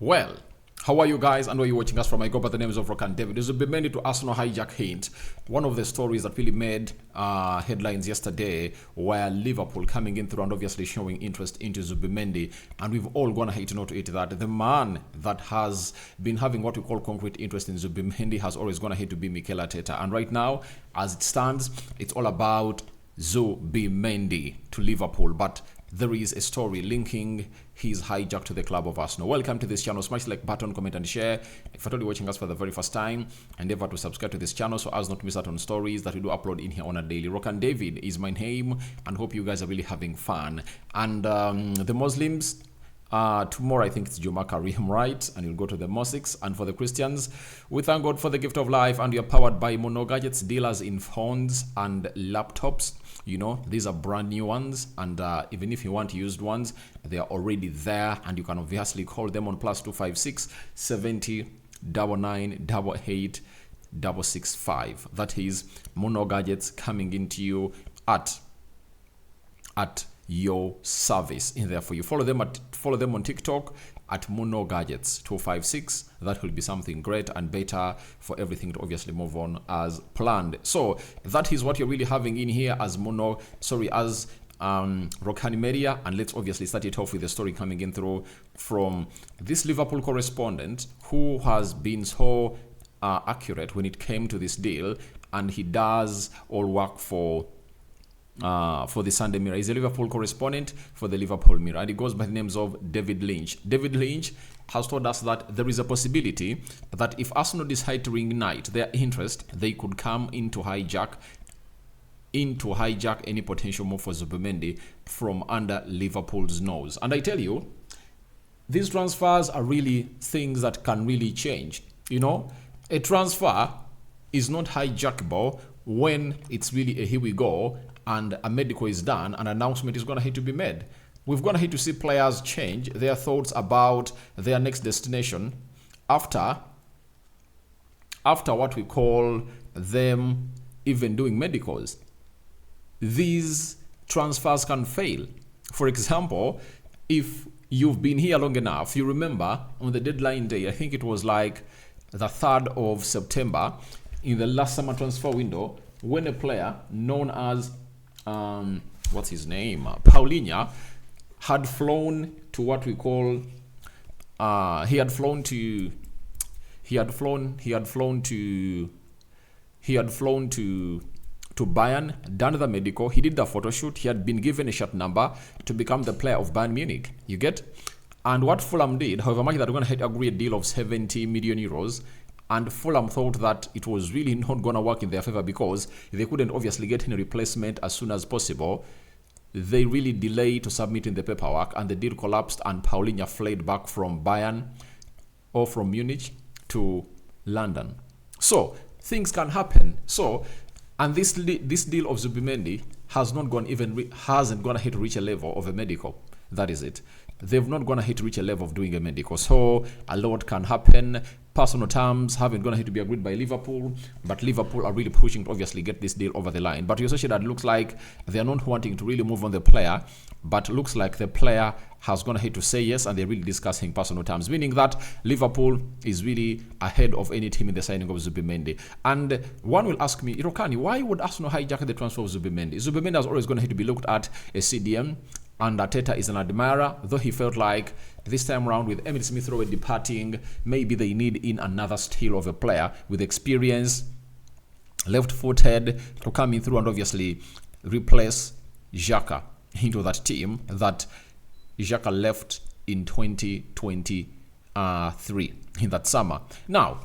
Well, how are you guys? And where are you watching us from? I go by the names of Rokani. David. Zubimendi to Arsenal hijack hint. One of the stories that really made headlines yesterday were Liverpool coming in through and obviously showing interest into Zubimendi. And we've all gone ahead to note it that the man that has been having what we call concrete interest in Zubimendi has always gone ahead to be Mikel Arteta. And right now, as it stands, it's all about Zubimendi to Liverpool. But there is a story linking his hijack to the club of Arsenal. Welcome to this channel. Smash the like button, comment and share. If you're totally watching us for the very first time, endeavor to subscribe to this channel so as not to miss out on stories that we do upload in here on a daily. Rokani David is my name, and hope you guys are really having fun. And the Muslims, tomorrow I think it's Juma Karim, right? And you'll go to the mosques. And for the Christians, we thank God for the gift of life, and you're powered by Mono Gadgets, dealers in phones and laptops. You know, these are brand new ones, and even if you want used ones, they are already there, and you can obviously call them on +256 70 99 88 665. That is Mono Gadgets coming into you at your service in there for you. Follow them on TikTok at Mono Gadgets 256. That will be something great and better for everything to obviously move on as planned. So that is what you're really having in here as Rokani Media. And let's obviously start it off with the story coming in through from this Liverpool correspondent who has been so accurate when it came to this deal, and he does all work for the Sunday Mirror. He's a Liverpool correspondent for the Liverpool Mirror, and he goes by the names of David Lynch. David Lynch has told us that there is a possibility that if Arsenal decide to reignite their interest, they could come into hijack any potential move for Zubimendi from under Liverpool's nose. And I tell you, these transfers are really things that can really change. You know, a transfer is not hijackable when it's really a here we go and a medical is done, an announcement is going to have to be made. We've gone ahead to see players change their thoughts about their next destination after what we call them even doing medicals. These transfers can fail. For example, if you've been here long enough, you remember on the deadline day, I think it was like the 3rd of September, in the last summer transfer window, when a player known as what's his name, Paulinho, had flown to what we call he had flown to Bayern, done the medical, he did the photo shoot, he had been given a shirt number to become the player of Bayern Munich. You get? And what Fulham did, however much that we're going to agree a deal of 70 million euros, and Fulham thought that it was really not going to work in their favor because they couldn't obviously get any replacement as soon as possible. They really delayed to submitting the paperwork, and the deal collapsed, and Paulinho fled back from Bayern or from Munich to London. So things can happen. So, and this deal of Zubimendi hasn't gone ahead to reach a level of a medical. That is it. They've not gone ahead to reach a level of doing a medical. So a lot can happen. Personal terms haven't gone ahead to be agreed by Liverpool, but Liverpool are really pushing to obviously get this deal over the line. But you see that looks like they're not wanting to really move on the player, but looks like the player has gone ahead to say yes, and they're really discussing personal terms, meaning that Liverpool is really ahead of any team in the signing of Zubimendi. And one will ask me, Rokani, why would Arsenal hijack the transfer of Zubimendi? Zubimendi has always gone ahead to be looked at a CDM, and Arteta is an admirer, though he felt like this time around with Emil Smith-Rowe departing, maybe they need in another style of a player with experience, left-footed, to come in through and obviously replace Xhaka into that team that Xhaka left in 2023 in that summer. Now,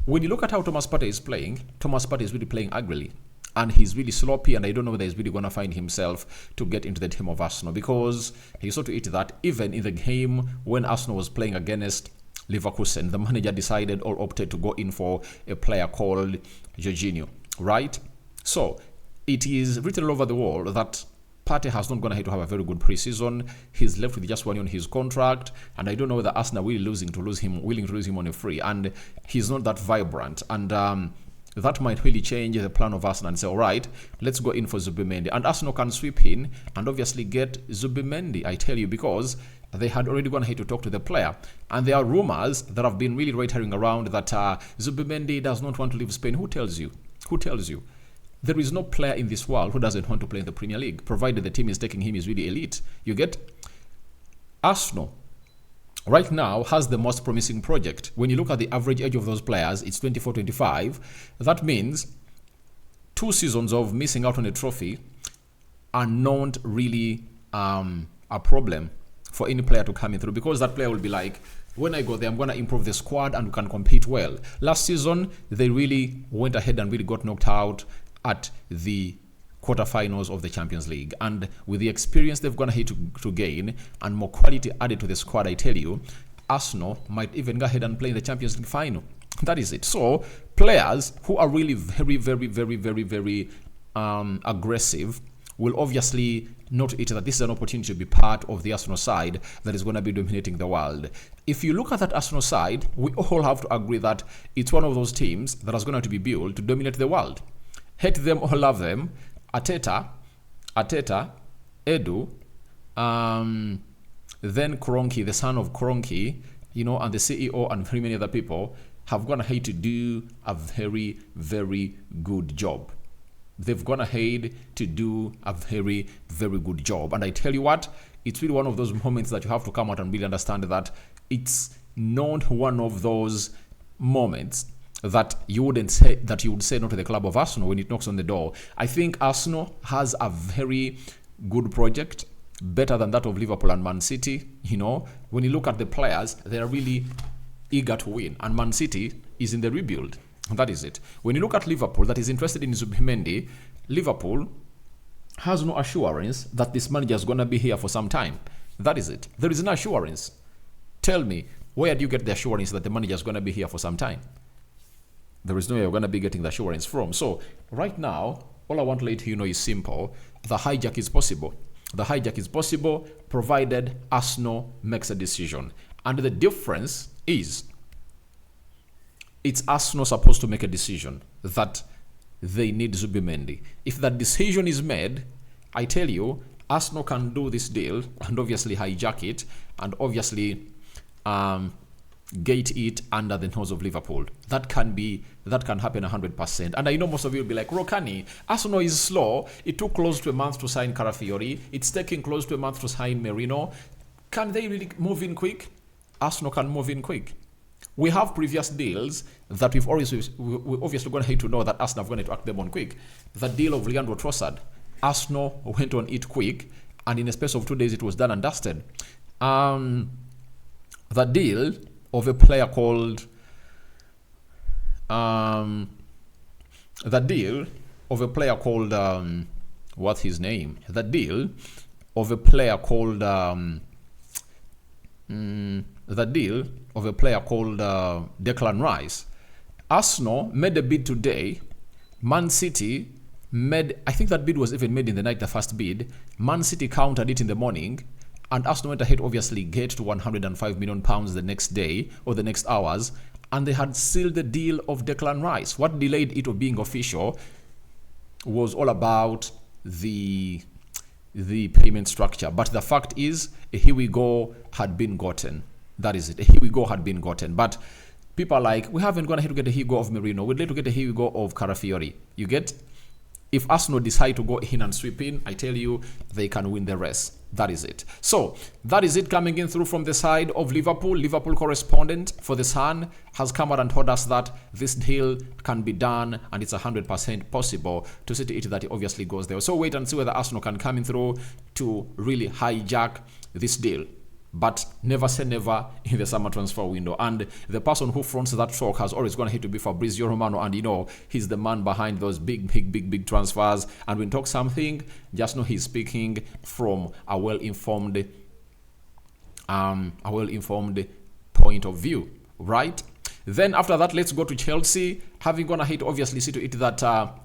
when you look at how Thomas Partey is playing, Thomas Partey is really playing uglily. And he's really sloppy, and I don't know whether he's really going to find himself to get into the team of Arsenal, because he saw to it that even in the game when Arsenal was playing against Leverkusen, the manager decided or opted to go in for a player called Jorginho, right? So it is written all over the world that Partey has not gone ahead to have a very good preseason. He's left with just 1 year on his contract, and I don't know whether Arsenal willing to lose him on a free, and he's not that vibrant. And that might really change the plan of Arsenal and say, all right, let's go in for Zubimendi. And Arsenal can sweep in and obviously get Zubimendi, I tell you, because they had already gone ahead to talk to the player. And there are rumors that have been really reiterating around that Zubimendi does not want to leave Spain. Who tells you? Who tells you? There is no player in this world who doesn't want to play in the Premier League, provided the team is taking him is really elite. You get? Arsenal right now has the most promising project. When you look at the average age of those players, it's 24, 25. That means 2 seasons of missing out on a trophy are not really a problem for any player to come in through, because that player will be like, when I go there, I'm going to improve the squad and we can compete well. Last season, they really went ahead and really got knocked out at the quarterfinals of the Champions League. And with the experience they've gone ahead to gain and more quality added to the squad, I tell you, Arsenal might even go ahead and play in the Champions League final. That is it. So players who are really very aggressive will obviously note it that this is an opportunity to be part of the Arsenal side that is going to be dominating the world. If you look at that Arsenal side, we all have to agree that it's one of those teams that is going to be built to dominate the world. Hate them or love them, Arteta, Edu, then Kroenke, the son of Kroenke, and the CEO and very many other people have gone ahead to do a very good job. They've gone ahead to do a very good job. And I tell you what, it's really one of those moments that you have to come out and really understand that it's not one of those moments that you would say no to the club of Arsenal when it knocks on the door. I think Arsenal has a very good project, better than that of Liverpool and Man City. When you look at the players, they are really eager to win, and Man City is in the rebuild. That is it. When you look at Liverpool, that is interested in Zubimendi, Liverpool has no assurance that this manager is going to be here for some time. That is it. There is no assurance. Tell me, where do you get the assurance that the manager is going to be here for some time? There is no way you're going to be getting the assurance from. So right now, all I want to let you know is simple. The hijack is possible. The hijack is possible provided Arsenal makes a decision. And the difference is, it's Arsenal supposed to make a decision that they need Zubimendi. If that decision is made, I tell you, Arsenal can do this deal and obviously hijack it and obviously gate it under the nose of Liverpool. That can happen 100%. And I know most of you will be like, Rokani, Arsenal is slow. It took close to a month to sign Carafiori. It's taking close to a month to sign Merino. Can they really move in quick? Arsenal can move in quick. We have previous deals that we're obviously going to hate to know that Arsenal are going to act them on quick. The deal of Leandro Trossard, Arsenal went on it quick, and in a space of 2 days it was done and dusted. The deal of a player called what's his name? The deal of a player called Declan Rice. Arsenal made a bid today. Man City made, I think that bid was even made in the night, the first bid. Man City countered it in the morning, and Arsenal went ahead, obviously, get to £105 million the next day or the next hours, and they had sealed the deal of Declan Rice. What delayed it of being official was all about the payment structure. But the fact is, a here we go had been gotten. That is it. A here we go had been gotten. But people are like, we haven't gone ahead to get a here we go of Merino. We'd like to get a here we go of Carafiori. You get? If Arsenal decide to go in and sweep in, I tell you, they can win the race. That is it. So, that is it coming in through from the side of Liverpool. Liverpool correspondent for The Sun has come out and told us that this deal can be done and it's 100% possible to see to it that it obviously goes there. So, wait and see whether Arsenal can come in through to really hijack this deal. But never say never in the summer transfer window. And the person who fronts that talk has always gone ahead to be Fabrizio Romano. And he's the man behind those big transfers. And when talk something, just know he's speaking from a well-informed point of view, right? Then after that, let's go to Chelsea. Having gone ahead, obviously, see to it that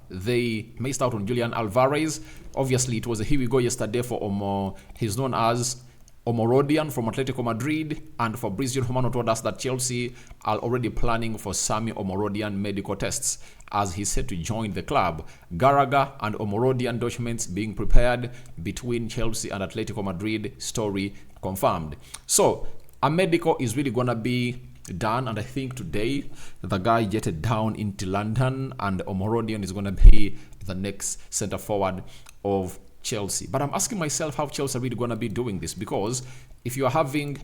they missed out on Julian Alvarez. Obviously, it was a here we go yesterday for he's known as Omorodion from Atletico Madrid, and Fabrizio Romano told us that Chelsea are already planning for Sami Omorodion medical tests as he's set to join the club. Gallagher and Omorodion documents being prepared between Chelsea and Atletico Madrid. Story confirmed. So a medical is really gonna be done, and I think today the guy jetted down into London, and Omorodion is gonna be the next center forward of Chelsea. But I'm asking myself how Chelsea are really gonna be doing this, because if you are having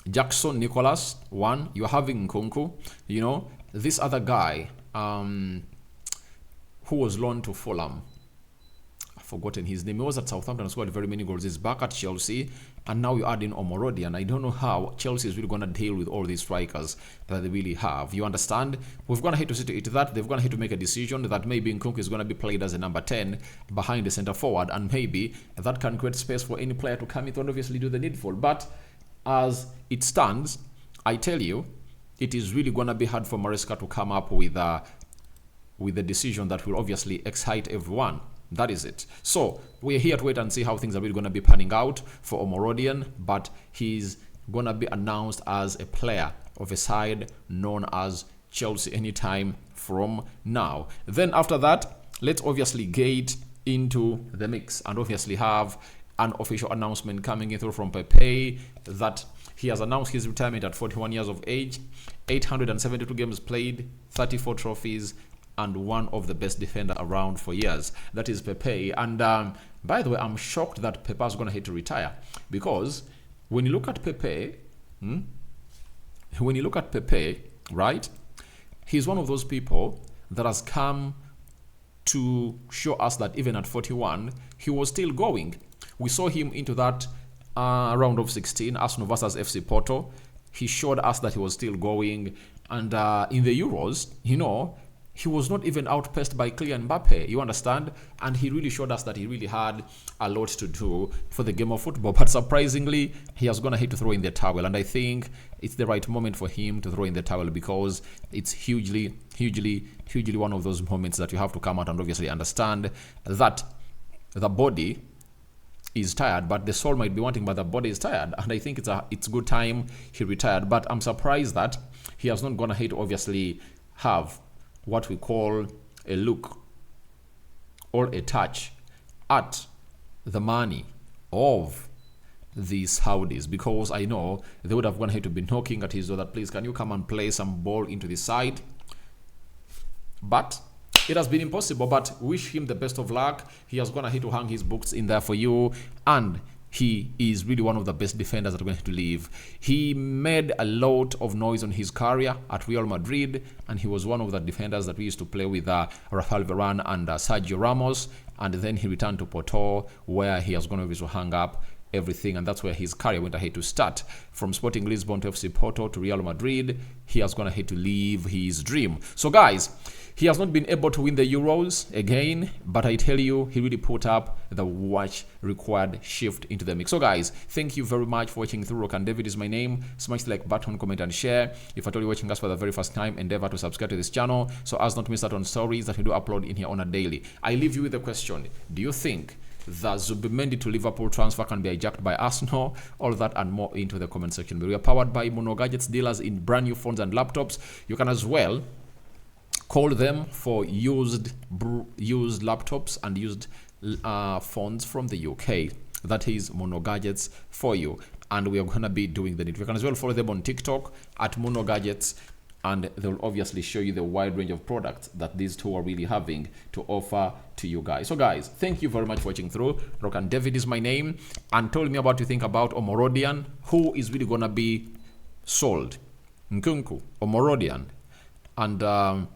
Jackson, Nicholas, one, you're having Nkunku, you know, this other guy who was loaned to Fulham, I've forgotten his name. He was at Southampton and scored very many goals. He's back at Chelsea, and now you add in Omorodion. I don't know how Chelsea is really going to deal with all these strikers that they really have. You understand? We've gone ahead to see to it that they've gone ahead to make a decision that maybe Nkunku is going to be played as a number 10 behind the center forward, and maybe that can create space for any player to come in and obviously do the needful. But as it stands, I tell you, it is really going to be hard for Maresca to come up with a decision that will obviously excite everyone. That is it. So we're here to wait and see how things are really going to be panning out for Omorodion, but he's going to be announced as a player of a side known as Chelsea anytime from now. Then after that, let's obviously get into the mix and obviously have an official announcement coming in through from Pepe that he has announced his retirement at 41 years of age, 872 games played, 34 trophies, and one of the best defenders around for years. That is Pepe. And by the way, I'm shocked that Pepe is going to hate to retire, because when you look at Pepe, right, he's one of those people that has come to show us that even at 41, he was still going. We saw him into that round of 16, Arsenal versus FC Porto. He showed us that he was still going. And in the Euros, you know, he was not even outpaced by Kylian Mbappe, you understand? And he really showed us that he really had a lot to do for the game of football. But surprisingly, he has gone ahead to throw in the towel. And I think it's the right moment for him to throw in the towel, because it's hugely one of those moments that you have to come out and obviously understand that the body is tired, but the soul might be wanting, but the body is tired. And I think it's good time he retired. But I'm surprised that he has not gone ahead to obviously have what we call a look or a touch at the money of the Saudis, because I know they would have gone ahead to be knocking at his door that, please, can you come and play some ball into the side? But it has been impossible. But wish him the best of luck. He has gone ahead to hang his books in there for you, and he is really one of the best defenders that are going to leave. He made a lot of noise on his career at Real Madrid, and he was one of the defenders that we used to play with Rafael Varane and Sergio Ramos. And then he returned to Porto, where he has gone over to hang up everything, and that's where his career went ahead to start. From Sporting Lisbon to FC Porto to Real Madrid, he has gone ahead to live his dream. So guys, he has not been able to win the Euros again, but I tell you, he really put up the much required shift into the mix. So guys, thank you very much for watching through. Rokani David is my name. Smash the like button, comment and share. If at all you're watching us for the very first time, endeavor to subscribe to this channel so as not to miss out on stories that we do upload in here on a daily. I leave you with a question. Do you think the Zubimendi to Liverpool transfer can be hijacked by Arsenal? All that and more into the comment section. We are powered by Mono Gadgets, dealers in brand new phones and laptops. You can as well call them for used laptops and used phones from the UK. That is Mono Gadgets for you. And we are going to be doing the need. You can as well follow them on TikTok at Mono Gadgets, and they'll obviously show you the wide range of products that these two are really having to offer to you guys. So guys, thank you very much for watching through. Rokani David is my name, and tell me about what you think about Omorodion, who is really gonna be sold. Nkunku, Omorodion, and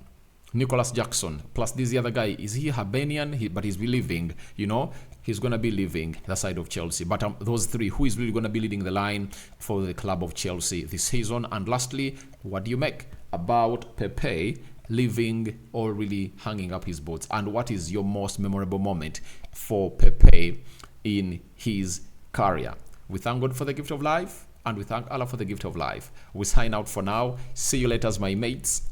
Nicholas Jackson, plus this other guy. Is he Habanian? But he's leaving, you know, he's going to be leaving the side of Chelsea. But those three, who is really going to be leading the line for the club of Chelsea this season? And lastly, what do you make about Pepe leaving or really hanging up his boots? And what is your most memorable moment for Pepe in his career? We thank God for the gift of life, and we thank Allah for the gift of life. We sign out for now. See you later, my mates.